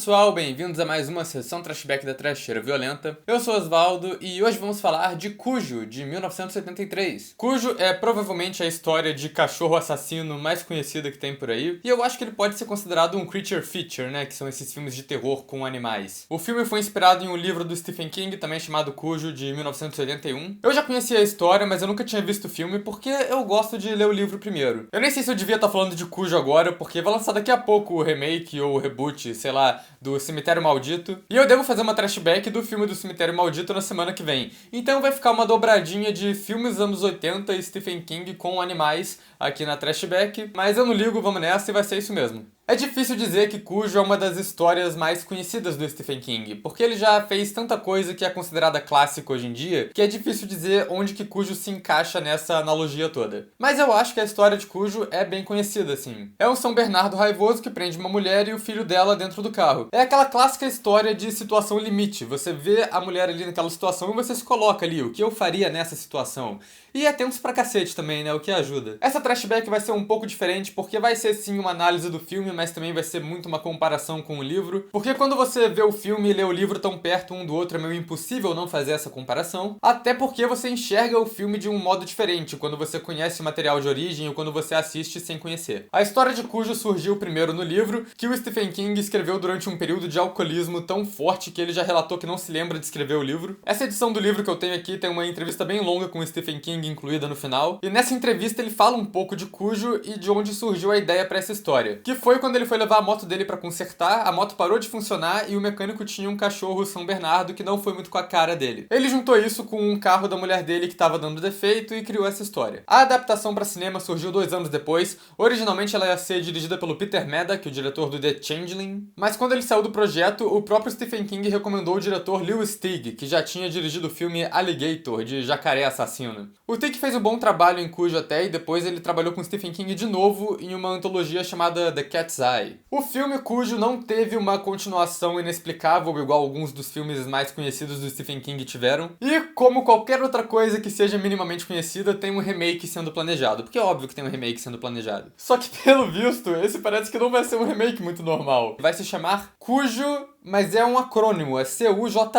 pessoal, bem-vindos a mais uma sessão Trashback da Trasheira Violenta. Eu sou Osvaldo e hoje vamos falar de Cujo, de 1973. Cujo é provavelmente a história de cachorro assassino mais conhecida que tem por aí, e eu acho que ele pode ser considerado um creature feature, né, que são esses filmes de terror com animais. O filme foi inspirado em um livro do Stephen King, também chamado Cujo, de 1981. Eu já conhecia a história, mas eu nunca tinha visto o filme porque eu gosto de ler o livro primeiro. Eu nem sei se eu devia estar falando de Cujo agora, porque vai lançar daqui a pouco o remake ou o reboot, sei lá, do Cemitério Maldito. E eu devo fazer uma trashback do filme do Cemitério Maldito na semana que vem. Então vai ficar uma dobradinha de filmes dos anos 80 e Stephen King com animais aqui na trashback. Mas eu não ligo, vamos nessa e vai ser isso mesmo. É difícil dizer que Cujo é uma das histórias mais conhecidas do Stephen King, porque ele já fez tanta coisa que é considerada clássica hoje em dia, que é difícil dizer onde que Cujo se encaixa nessa analogia toda. Mas eu acho que a história de Cujo é bem conhecida, assim. É um São Bernardo raivoso que prende uma mulher e o filho dela dentro do carro. É aquela clássica história de situação limite. Você vê a mulher ali naquela situação e você se coloca ali, o que eu faria nessa situação? E é tenso pra cacete também, né, o que ajuda. Essa trashback vai ser um pouco diferente, porque vai ser sim uma análise do filme, mas também vai ser muito uma comparação com o livro. Porque quando você vê o filme e lê o livro tão perto um do outro, é meio impossível não fazer essa comparação. Até porque você enxerga o filme de um modo diferente, quando você conhece o material de origem ou quando você assiste sem conhecer. A história de Cujo surgiu primeiro no livro, que o Stephen King escreveu durante um período de alcoolismo tão forte que ele já relatou que não se lembra de escrever o livro. Essa edição do livro que eu tenho aqui tem uma entrevista bem longa com o Stephen King incluída no final. E nessa entrevista ele fala um pouco de Cujo e de onde surgiu a ideia pra essa história. Que foi quando ele foi levar a moto dele pra consertar, a moto parou de funcionar e o mecânico tinha um cachorro São Bernardo que não foi muito com a cara dele. Ele juntou isso com um carro da mulher dele que tava dando defeito e criou essa história. A adaptação pra cinema surgiu 2 anos depois. Originalmente ela ia ser dirigida pelo Peter Medak, o diretor do The Changeling. Mas quando ele saiu do projeto, o próprio Stephen King recomendou o diretor Lewis Teague, que já tinha dirigido o filme Alligator, de jacaré assassino. O Teague fez um bom trabalho em Cujo até, e depois ele trabalhou com Stephen King de novo em uma antologia chamada The Cat's Eye. O filme Cujo não teve uma continuação inexplicável igual alguns dos filmes mais conhecidos do Stephen King tiveram. E como qualquer outra coisa que seja minimamente conhecida, tem um remake sendo planejado. Porque é óbvio que tem um remake sendo planejado. Só que pelo visto, esse parece que não vai ser um remake muito normal. Vai se chamar Cujo, mas é um acrônimo, é CUJO,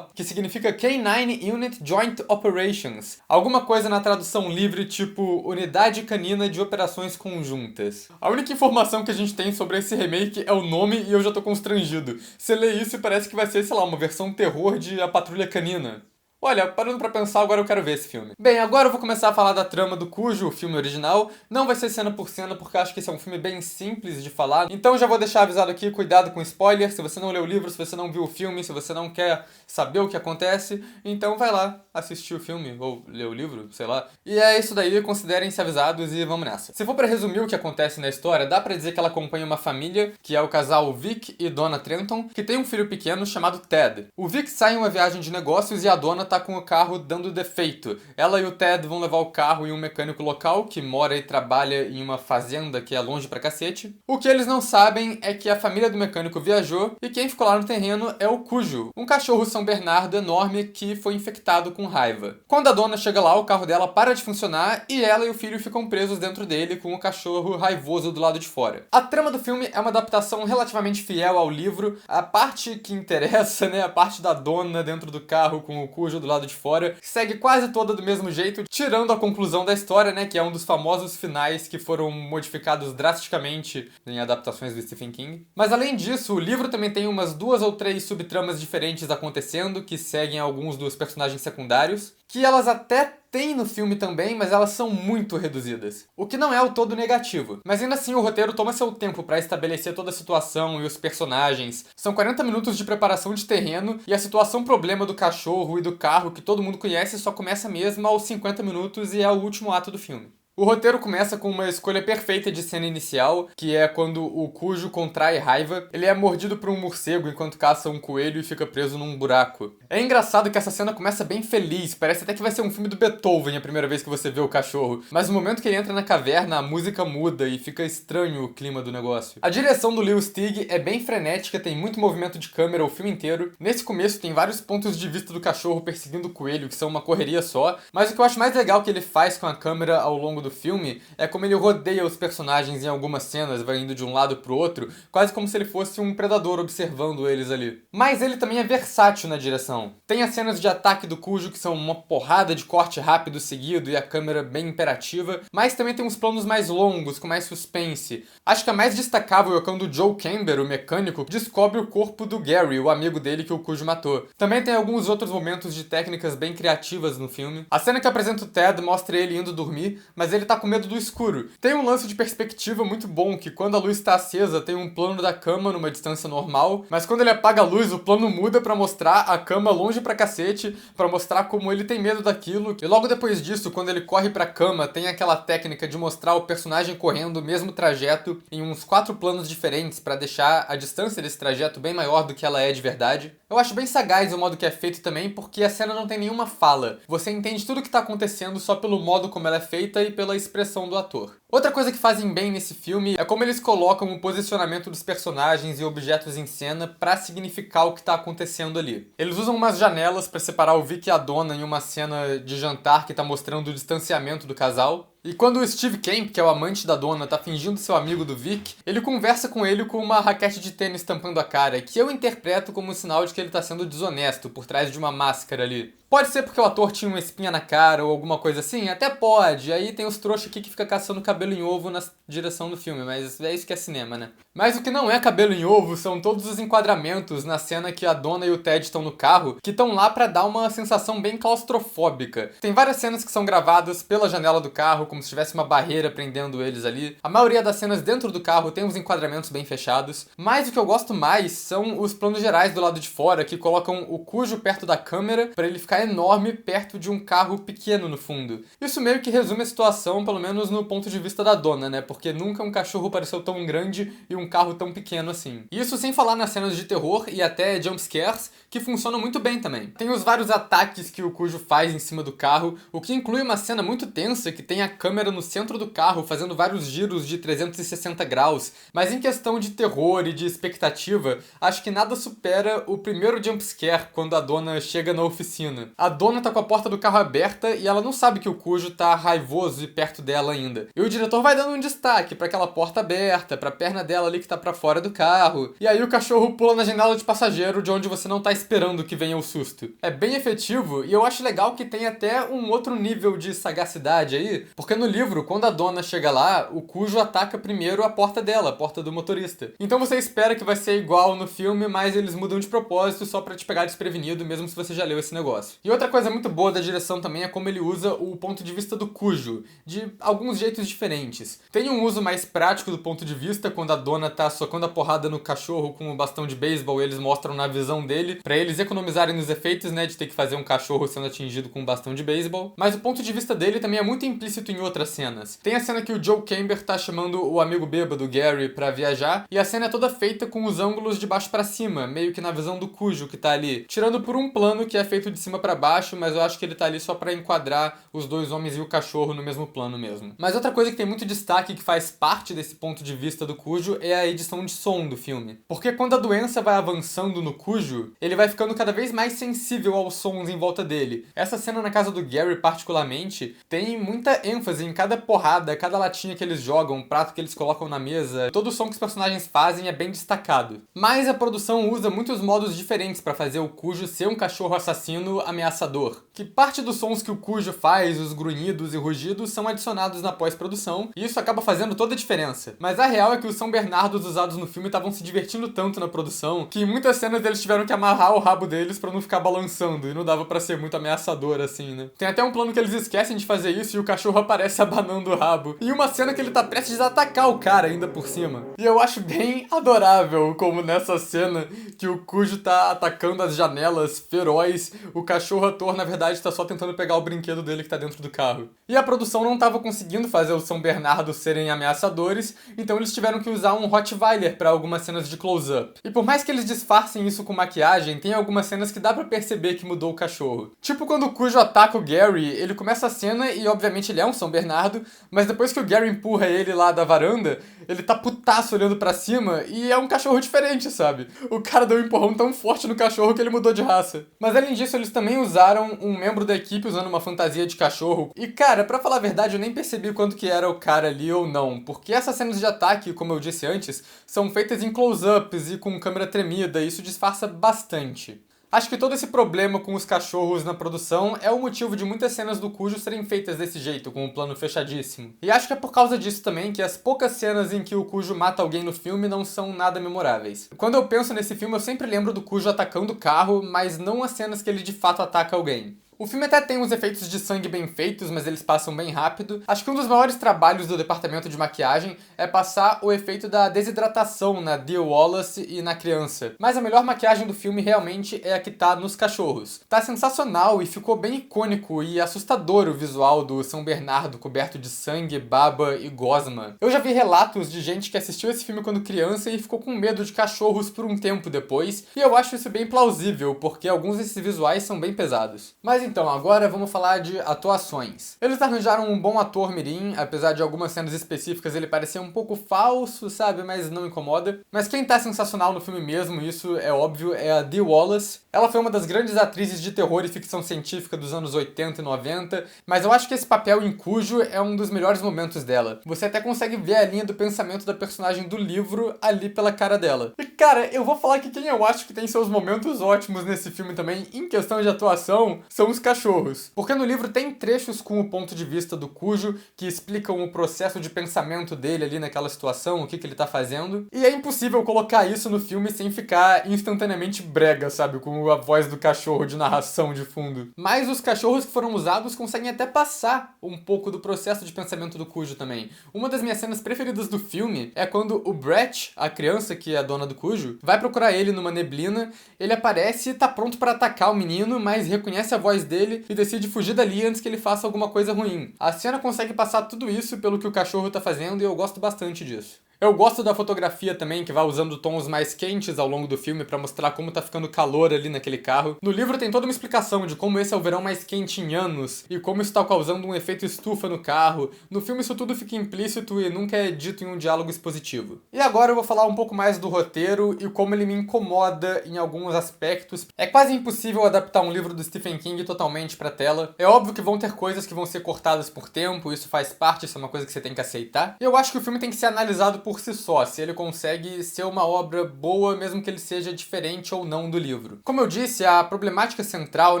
que significa Canine Unit Joint Operations. Alguma coisa na tradução livre tipo Unidade Canina de Operações Conjuntas. A única informação que a gente tem sobre esse remake é o nome e eu já tô constrangido. Você lê isso e parece que vai ser, sei lá, uma versão terror de A Patrulha Canina. Olha, parando pra pensar, agora eu quero ver esse filme. Bem, agora eu vou começar a falar da trama do Cujo, o filme original. Não vai ser cena por cena, porque eu acho que esse é um filme bem simples de falar. Então já vou deixar avisado aqui, cuidado com spoiler. Se você não leu o livro, se você não viu o filme, se você não quer saber o que acontece, então vai lá assistir o filme, ou ler o livro, sei lá. E é isso daí, considerem-se avisados e vamos nessa. Se for pra resumir o que acontece na história, dá pra dizer que ela acompanha uma família, que é o casal Vic e Donna Trenton, que tem um filho pequeno chamado Ted. O Vic sai em uma viagem de negócios e a Donna tá com o carro dando defeito. Ela e o Ted vão levar o carro em um mecânico local que mora e trabalha em uma fazenda que é longe pra cacete. O que eles não sabem é que a família do mecânico viajou e quem ficou lá no terreno é o Cujo, um cachorro São Bernardo enorme que foi infectado com raiva. Quando a Donna chega lá, o carro dela para de funcionar e ela e o filho ficam presos dentro dele com o cachorro raivoso do lado de fora. A trama do filme é uma adaptação relativamente fiel ao livro. A parte que interessa, né, a parte da Donna dentro do carro com o Cujo do lado de fora, segue quase toda do mesmo jeito, tirando a conclusão da história, né, que é um dos famosos finais que foram modificados drasticamente em adaptações do Stephen King. Mas além disso, o livro também tem umas 2 ou 3 subtramas diferentes acontecendo, que seguem alguns dos personagens secundários, que elas até tem no filme também, mas elas são muito reduzidas. O que não é o todo negativo. Mas ainda assim, o roteiro toma seu tempo pra estabelecer toda a situação e os personagens. São 40 minutos de preparação de terreno e a situação problema do cachorro e do carro que todo mundo conhece só começa mesmo aos 50 minutos e é o último ato do filme. O roteiro começa com uma escolha perfeita de cena inicial, que é quando o Cujo contrai raiva. Ele é mordido por um morcego enquanto caça um coelho e fica preso num buraco. É engraçado que essa cena começa bem feliz, parece até que vai ser um filme do Beethoven a primeira vez que você vê o cachorro. Mas no momento que ele entra na caverna, a música muda e fica estranho o clima do negócio. A direção do Lewis Teague é bem frenética, tem muito movimento de câmera o filme inteiro. Nesse começo tem vários pontos de vista do cachorro perseguindo o coelho, que são uma correria só. Mas o que eu acho mais legal que ele faz com a câmera ao longo do do filme é como ele rodeia os personagens em algumas cenas, vai indo de um lado pro outro, quase como se ele fosse um predador observando eles ali. Mas ele também é versátil na direção. Tem as cenas de ataque do Cujo que são uma porrada de corte rápido seguido e a câmera bem imperativa, mas também tem uns planos mais longos, com mais suspense. Acho que a mais destacável é quando o Joe Camber, o mecânico, descobre o corpo do Gary, o amigo dele que o Cujo matou. Também tem alguns outros momentos de técnicas bem criativas no filme. A cena que apresenta o Ted mostra ele indo dormir, mas ele tá com medo do escuro. Tem um lance de perspectiva muito bom, que quando a luz está acesa tem um plano da cama numa distância normal, mas quando ele apaga a luz o plano muda pra mostrar a cama longe pra cacete, pra mostrar como ele tem medo daquilo. E logo depois disso, quando ele corre pra cama, tem aquela técnica de mostrar o personagem correndo o mesmo trajeto em uns 4 planos diferentes pra deixar a distância desse trajeto bem maior do que ela é de verdade. Eu acho bem sagaz o modo que é feito também, porque a cena não tem nenhuma fala. Você entende tudo o que tá acontecendo só pelo modo como ela é feita e pela expressão do ator. Outra coisa que fazem bem nesse filme é como eles colocam o posicionamento dos personagens e objetos em cena pra significar o que tá acontecendo ali. Eles usam umas janelas pra separar o Vic e a Donna em uma cena de jantar que tá mostrando o distanciamento do casal. E quando o Steve Camp, que é o amante da Donna, tá fingindo ser o amigo do Vic, ele conversa com ele com uma raquete de tênis tampando a cara, que eu interpreto como um sinal de que ele tá sendo desonesto por trás de uma máscara ali. Pode ser porque o ator tinha uma espinha na cara ou alguma coisa assim? Até pode. Aí tem os trouxas aqui que fica caçando cabelo em ovo na direção do filme, mas é isso que é cinema, né? Mas o que não é cabelo em ovo são todos os enquadramentos na cena que a Donna e o Ted estão no carro, que estão lá pra dar uma sensação bem claustrofóbica. Tem várias cenas que são gravadas pela janela do carro, como se tivesse uma barreira prendendo eles ali. A maioria das cenas dentro do carro tem uns enquadramentos bem fechados. Mas o que eu gosto mais são os planos gerais do lado de fora, que colocam o Cujo perto da câmera pra ele ficar enorme perto de um carro pequeno no fundo. Isso meio que resume a situação, pelo menos no ponto de vista da Donna, né? Porque nunca um cachorro pareceu tão grande e um carro tão pequeno assim. Isso sem falar nas cenas de terror e até jumpscares, que funcionam muito bem também. Tem os vários ataques que o Cujo faz em cima do carro, o que inclui uma cena muito tensa que tem a câmera no centro do carro fazendo vários giros de 360 graus. Mas em questão de terror e de expectativa, acho que nada supera o primeiro jumpscare quando a Donna chega na oficina. A Donna tá com a porta do carro aberta e ela não sabe que o Cujo tá raivoso e perto dela ainda. E o diretor vai dando um destaque pra aquela porta aberta, pra perna dela ali que tá pra fora do carro. E aí o cachorro pula na janela de passageiro de onde você não tá esperando que venha o susto. É bem efetivo e eu acho legal que tem até um outro nível de sagacidade aí, porque no livro, quando a Donna chega lá, o Cujo ataca primeiro a porta dela, a porta do motorista. Então você espera que vai ser igual no filme, mas eles mudam de propósito só pra te pegar desprevenido, mesmo se você já leu esse negócio. E outra coisa muito boa da direção também é como ele usa o ponto de vista do Cujo, de alguns jeitos diferentes. Tem um uso mais prático do ponto de vista, quando a Donna tá socando a porrada no cachorro com um bastão de beisebol, eles mostram na visão dele, pra eles economizarem nos efeitos, né, de ter que fazer um cachorro sendo atingido com um bastão de beisebol. Mas o ponto de vista dele também é muito implícito em outras cenas. Tem a cena que o Joe Camber tá chamando o amigo bêbado, Gary, pra viajar, e a cena é toda feita com os ângulos de baixo pra cima, meio que na visão do Cujo que tá ali, tirando por um plano que é feito de cima pra baixo, mas eu acho que ele tá ali só pra enquadrar os dois homens e o cachorro no mesmo plano mesmo. Mas outra coisa que tem muito destaque, que faz parte desse ponto de vista do Cujo, é a edição de som do filme. Porque quando a doença vai avançando no Cujo, ele vai ficando cada vez mais sensível aos sons em volta dele. Essa cena na casa do Gary, particularmente, tem muita ênfase em cada porrada, cada latinha que eles jogam, um prato que eles colocam na mesa. Todo o som que os personagens fazem é bem destacado. Mas a produção usa muitos modos diferentes pra fazer o Cujo ser um cachorro assassino ameaçador. Que parte dos sons que o Cujo faz, os grunhidos e rugidos, são adicionados na pós-produção, e isso acaba fazendo toda a diferença. Mas a real é que os São Bernardos usados no filme estavam se divertindo tanto na produção, que em muitas cenas eles tiveram que amarrar o rabo deles pra não ficar balançando, e não dava pra ser muito ameaçador assim, né? Tem até um plano que eles esquecem de fazer isso e o cachorro aparece abanando o rabo. E uma cena que ele tá prestes a atacar o cara ainda por cima. E eu acho bem adorável como nessa cena que o Cujo tá atacando as janelas, feroz, o cachorro ator na verdade tá só tentando pegar o brinquedo dele que tá dentro do carro. E a produção não tava conseguindo fazer os São Bernardos serem ameaçadores, então eles tiveram que usar um Rottweiler pra algumas cenas de close-up. E por mais que eles disfarcem isso com maquiagem, tem algumas cenas que dá pra perceber que mudou o cachorro. Tipo quando o Cujo ataca o Gary, ele começa a cena e obviamente ele é um São São Bernardo, mas depois que o Gary empurra ele lá da varanda, ele tá putaço olhando pra cima e é um cachorro diferente, sabe? O cara deu um empurrão tão forte no cachorro que ele mudou de raça. Mas além disso, eles também usaram um membro da equipe usando uma fantasia de cachorro. E cara, pra falar a verdade, eu nem percebi quanto que era o cara ali ou não, porque essas cenas de ataque, como eu disse antes, são feitas em close-ups e com câmera tremida, e isso disfarça bastante. Acho que todo esse problema com os cachorros na produção é o motivo de muitas cenas do Cujo serem feitas desse jeito, com um plano fechadíssimo. E acho que é por causa disso também que as poucas cenas em que o Cujo mata alguém no filme não são nada memoráveis. Quando eu penso nesse filme, eu sempre lembro do Cujo atacando o carro, mas não as cenas que ele de fato ataca alguém. O filme até tem uns efeitos de sangue bem feitos, mas eles passam bem rápido. Acho que um dos maiores trabalhos do departamento de maquiagem é passar o efeito da desidratação na Dee Wallace e na criança. Mas a melhor maquiagem do filme realmente é a que tá nos cachorros. Tá sensacional e ficou bem icônico e assustador o visual do São Bernardo coberto de sangue, baba e gosma. Eu já vi relatos de gente que assistiu esse filme quando criança e ficou com medo de cachorros por um tempo depois, e eu acho isso bem plausível, porque alguns desses visuais são bem pesados. Mas então, agora vamos falar de atuações. Eles arranjaram um bom ator mirim, apesar de algumas cenas específicas ele parecer um pouco falso, sabe, mas não incomoda. Mas quem tá sensacional no filme mesmo, isso é óbvio, é a Dee Wallace. Ela foi uma das grandes atrizes de terror e ficção científica dos anos 80 e 90, mas eu acho que esse papel em Cujo é um dos melhores momentos dela. Você até consegue ver a linha do pensamento da personagem do livro ali pela cara dela. E cara, eu vou falar que quem eu acho que tem seus momentos ótimos nesse filme também, em questão de atuação, são os cachorros. Porque no livro tem trechos com o ponto de vista do Cujo que explicam o processo de pensamento dele ali naquela situação, o que ele tá fazendo. E é impossível colocar isso no filme sem ficar instantaneamente brega, sabe? Com a voz do cachorro de narração de fundo. Mas os cachorros que foram usados conseguem até passar um pouco do processo de pensamento do Cujo também. Uma das minhas cenas preferidas do filme é quando o Brett, a criança que é a dona do Cujo, vai procurar ele numa neblina, ele aparece e tá pronto pra atacar o menino, mas reconhece a voz dele e decide fugir dali antes que ele faça alguma coisa ruim. A cena consegue passar tudo isso pelo que o cachorro tá fazendo e eu gosto bastante disso. Eu gosto da fotografia também, que vai usando tons mais quentes ao longo do filme pra mostrar como tá ficando calor ali naquele carro. No livro tem toda uma explicação de como esse é o verão mais quente em anos e como isso tá causando um efeito estufa no carro. No filme isso tudo fica implícito e nunca é dito em um diálogo expositivo. E agora eu vou falar um pouco mais do roteiro e como ele me incomoda em alguns aspectos. É quase impossível adaptar um livro do Stephen King totalmente pra tela. É óbvio que vão ter coisas que vão ser cortadas por tempo, isso faz parte, isso é uma coisa que você tem que aceitar. E eu acho que o filme tem que ser analisado por si só, se ele consegue ser uma obra boa, mesmo que ele seja diferente ou não do livro. Como eu disse, a problemática central,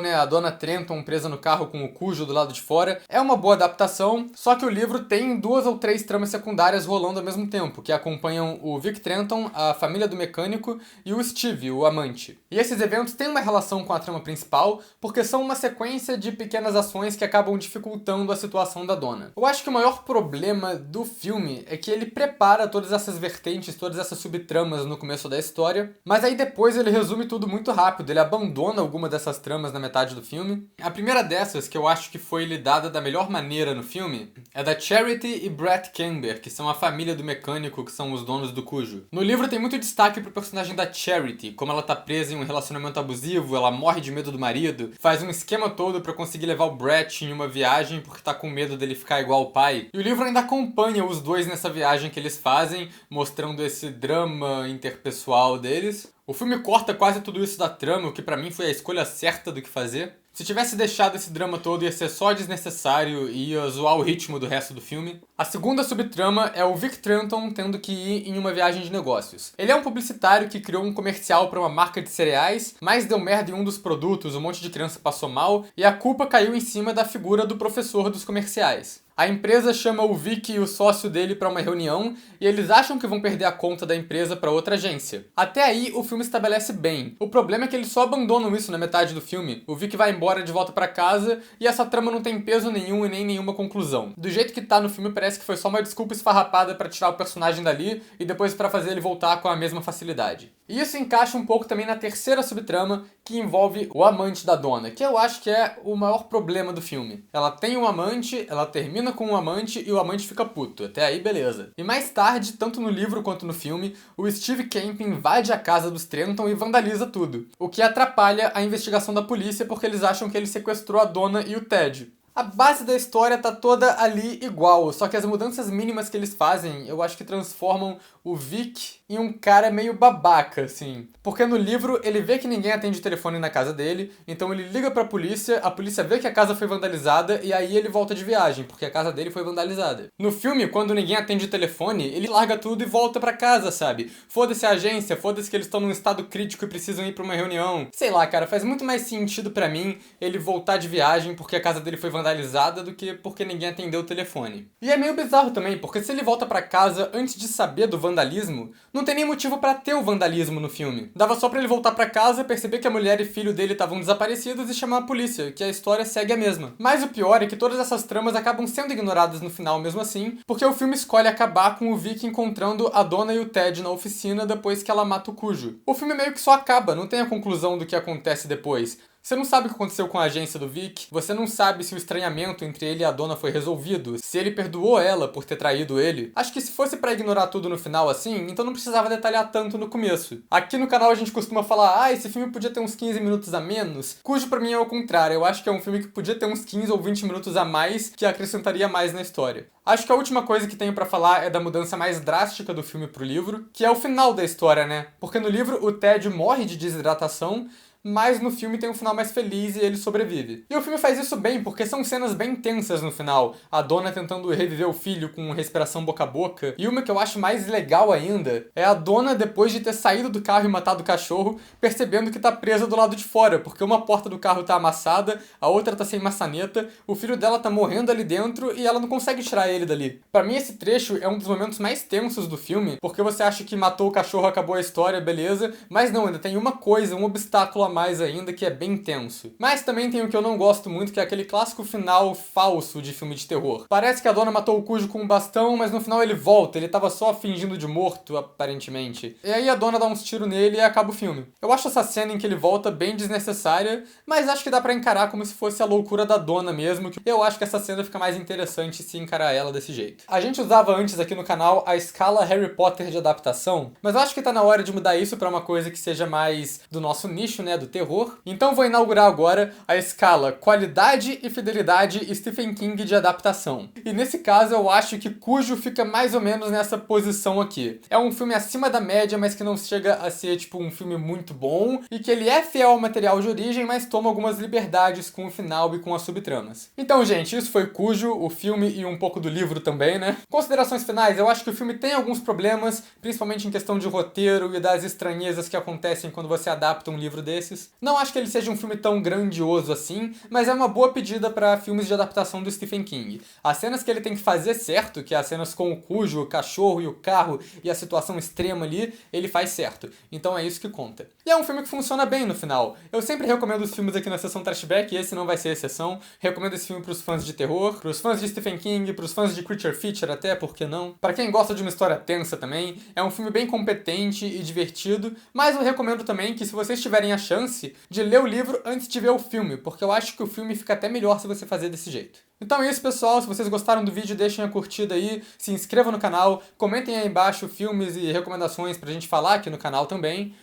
né, a Dona Trenton presa no carro com o Cujo do lado de fora, é uma boa adaptação, só que o livro tem 2 ou 3 tramas secundárias rolando ao mesmo tempo, que acompanham o Vic Trenton, a família do mecânico e o Steve, o amante. E esses eventos têm uma relação com a trama principal, porque são uma sequência de pequenas ações que acabam dificultando a situação da dona. Eu acho que o maior problema do filme é que ele prepara todas essas vertentes, todas essas subtramas no começo da história, mas aí depois ele resume tudo muito rápido, ele abandona alguma dessas tramas na metade do filme. A primeira dessas, que eu acho que foi lidada da melhor maneira no filme, é da Charity e Brett Camber, que são a família do mecânico, que são os donos do Cujo. No livro tem muito destaque pro personagem da Charity, como ela tá presa em um relacionamento abusivo, ela morre de medo do marido, faz um esquema todo pra conseguir levar o Brett em uma viagem porque tá com medo dele ficar igual o pai. E o livro ainda acompanha os dois nessa viagem que eles fazem, mostrando esse drama interpessoal deles. O filme corta quase tudo isso da trama, o que pra mim foi a escolha certa do que fazer. Se tivesse deixado esse drama todo, ia ser só desnecessário e ia zoar o ritmo do resto do filme. A segunda subtrama é o Vic Trenton tendo que ir em uma viagem de negócios. Ele é um publicitário que criou um comercial para uma marca de cereais, mas deu merda em um dos produtos, um monte de criança passou mal, e a culpa caiu em cima da figura do professor dos comerciais. A empresa chama o Vic e o sócio dele para uma reunião e eles acham que vão perder a conta da empresa para outra agência. Até aí o filme estabelece bem. O problema é que eles só abandonam isso na metade do filme. O Vic vai embora de volta para casa e essa trama não tem peso nenhum e nem nenhuma conclusão. Do jeito que tá no filme parece que foi só uma desculpa esfarrapada para tirar o personagem dali e depois para fazer ele voltar com a mesma facilidade. E isso encaixa um pouco também na terceira subtrama, que envolve o amante da dona, que eu acho que é o maior problema do filme. Ela tem um amante, ela termina com um amante e o amante fica puto. Até aí, beleza. E mais tarde, tanto no livro quanto no filme, o Steve Camp invade a casa dos Trenton e vandaliza tudo, o que atrapalha a investigação da polícia porque eles acham que ele sequestrou a dona e o Ted. A base da história tá toda ali igual, só que as mudanças mínimas que eles fazem, eu acho que transformam o Vic em um cara meio babaca, assim. Porque no livro ele vê que ninguém atende o telefone na casa dele, então ele liga pra polícia, a polícia vê que a casa foi vandalizada e aí ele volta de viagem, porque a casa dele foi vandalizada. No filme, quando ninguém atende o telefone, ele larga tudo e volta pra casa, sabe? Foda-se a agência, foda-se que eles estão num estado crítico e precisam ir pra uma reunião. Sei lá, cara, faz muito mais sentido pra mim ele voltar de viagem porque a casa dele foi vandalizada do que porque ninguém atendeu o telefone. E é meio bizarro também, porque se ele volta pra casa antes de saber do vandalismo, não tem nem motivo pra ter o vandalismo no filme. Dava só pra ele voltar pra casa, perceber que a mulher e filho dele estavam desaparecidos e chamar a polícia, que a história segue a mesma. Mas o pior é que todas essas tramas acabam sendo ignoradas no final mesmo assim, porque o filme escolhe acabar com o Vic encontrando a Donna e o Ted na oficina depois que ela mata o Cujo. O filme meio que só acaba, não tem a conclusão do que acontece depois. Você não sabe o que aconteceu com a agência do Vic, você não sabe se o estranhamento entre ele e a dona foi resolvido, se ele perdoou ela por ter traído ele. Acho que se fosse pra ignorar tudo no final assim, então não precisava detalhar tanto no começo. Aqui no canal a gente costuma falar, esse filme podia ter uns 15 minutos a menos, cujo pra mim é o contrário, eu acho que é um filme que podia ter uns 15 ou 20 minutos a mais, que acrescentaria mais na história. Acho que a última coisa que tenho pra falar é da mudança mais drástica do filme pro livro, que é o final da história, né? Porque no livro o Ted morre de desidratação, mas no filme tem um final mais feliz e ele sobrevive. E o filme faz isso bem, porque são cenas bem tensas no final. A dona tentando reviver o filho com respiração boca a boca. E uma que eu acho mais legal ainda é a dona, depois de ter saído do carro e matado o cachorro, percebendo que tá presa do lado de fora, porque uma porta do carro tá amassada, a outra tá sem maçaneta, o filho dela tá morrendo ali dentro e ela não consegue tirar ele dali. Pra mim esse trecho é um dos momentos mais tensos do filme, porque você acha que matou o cachorro, acabou a história, beleza, mas não, ainda tem uma coisa, um obstáculo a mais ainda que é bem tenso. Mas também tem o que eu não gosto muito, que é aquele clássico final falso de filme de terror. Parece que a dona matou o Cujo com um bastão, mas no final ele volta, ele tava só fingindo de morto, aparentemente. E aí a dona dá uns tiros nele e acaba o filme. Eu acho essa cena em que ele volta bem desnecessária, mas acho que dá pra encarar como se fosse a loucura da dona mesmo, que eu acho que essa cena fica mais interessante se encarar ela desse jeito. A gente usava antes aqui no canal a escala Harry Potter de adaptação, mas eu acho que tá na hora de mudar isso pra uma coisa que seja mais do nosso nicho, né, do terror. Então vou inaugurar agora a escala qualidade e fidelidade Stephen King de adaptação. E nesse caso eu acho que Cujo fica mais ou menos nessa posição aqui. É um filme acima da média, mas que não chega a ser tipo um filme muito bom, e que ele é fiel ao material de origem, mas toma algumas liberdades com o final e com as subtramas. Então, gente, isso foi Cujo, o filme e um pouco do livro também, né? Considerações finais, eu acho que o filme tem alguns problemas, principalmente em questão de roteiro e das estranhezas que acontecem quando você adapta um livro desses. Não acho que ele seja um filme tão grandioso assim, mas é uma boa pedida para filmes de adaptação do Stephen King. As cenas que ele tem que fazer certo, que é as cenas com o Cujo, o cachorro e o carro e a situação extrema ali, ele faz certo. Então é isso que conta. E é um filme que funciona bem no final. Eu sempre recomendo os filmes aqui na sessão Trashback, e esse não vai ser exceção. Recomendo esse filme pros fãs de terror, pros fãs de Stephen King, pros fãs de Creature Feature até, por que não? Pra quem gosta de uma história tensa também, é um filme bem competente e divertido, mas eu recomendo também que se vocês tiverem a chance de ler o livro antes de ver o filme, porque eu acho que o filme fica até melhor se você fazer desse jeito. Então é isso, pessoal. Se vocês gostaram do vídeo, deixem a curtida aí, se inscrevam no canal, comentem aí embaixo filmes e recomendações pra gente falar aqui no canal também.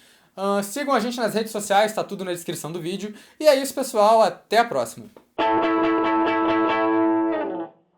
Sigam a gente nas redes sociais, tá tudo na descrição do vídeo. E é isso, pessoal. Até a próxima.